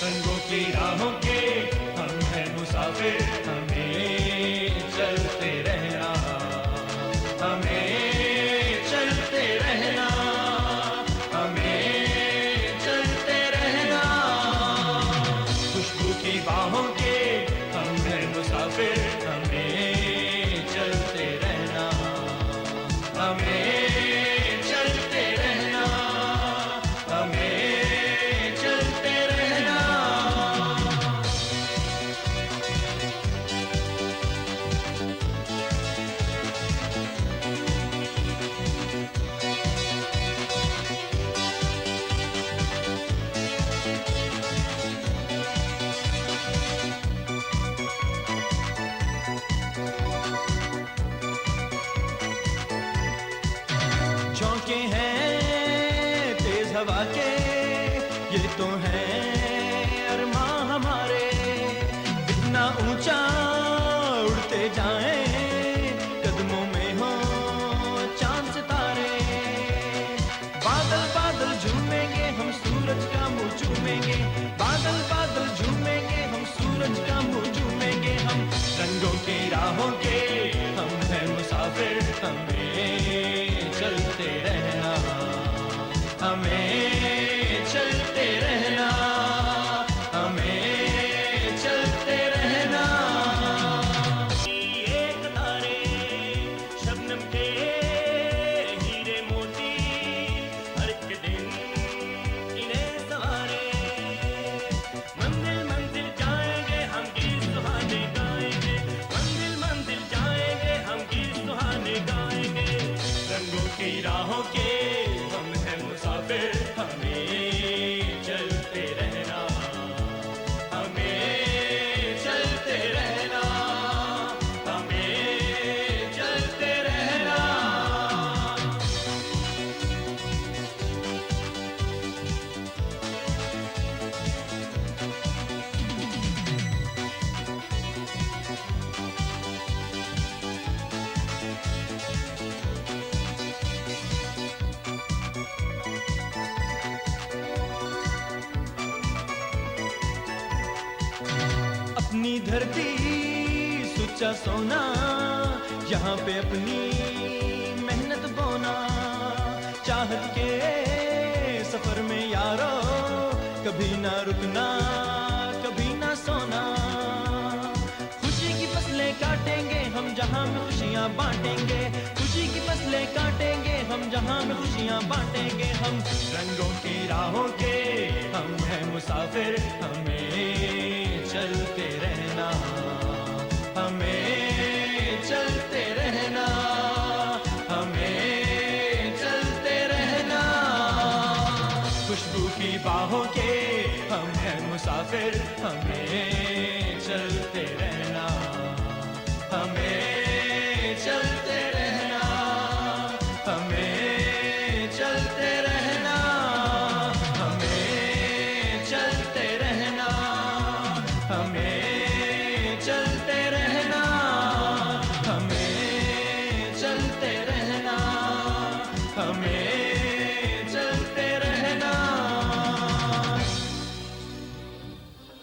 रंगों की राहों के हम हैं मुसाफिर, हमें चलते रहना, हमें चलते रहना, हमें चलते रहना। खुशबू की बाहों के हम हैं मुसाफिर, हमें चलते रहना, हमें चलते रहना, हमें चलते रहना। झोंके हैं तेज हवा के, ये तो है अरमां हमारे, कितना ऊंचा उड़ते जाएं, कदमों में हो चांद सितारे। बादल बादल झूमेंगे हम सूरज का मुंह चूमेंगे, बादल बादल झूमेंगे हम सूरज का मुंह चूमेंगे। हम रंगों की राहों के हम हैं मुसाफिर, हमें चलते रहना, हमें चलते रहना, हमें चलते रहना। एक तारे शबनम के हीरे मोती, हर एक दिन इन्हें सवारे। मंजिल मंजिल जाएंगे हम गीत सुहाने गाएंगे, मंजिल मंजिल जाएंगे हम गीत सुहाने गाएंगे। रंगों की राहों के हम हैं मुसाफिर, हमें चलते रहना, हमें चलते रहना, हमें चलते रहना। अपनी धरती सुच्चा सोना, यहाँ पे अपनी मेहनत बोना। चाहत के सफर में यारो कभी ना रुकना, कभी ना सोना। खुशी की फसलें काटेंगे हम जहाँ में खुशियाँ बांटेंगे, खुशी की फसलें काटेंगे हम जहाँ में खुशियाँ बांटेंगे। हम रंगों की राहों के हम हैं मुसाफिर, हमें चलते रहना, हमें चलते रहना, हमें चलते रहना। खुशबू की बाहों के हम हैं मुसाफिर, हमें चलते रहना, हमें चलते रहना, हमें चलते रहना, हमें चलते रहना, हमें चलते रहना, हमें चलते रहना, हमें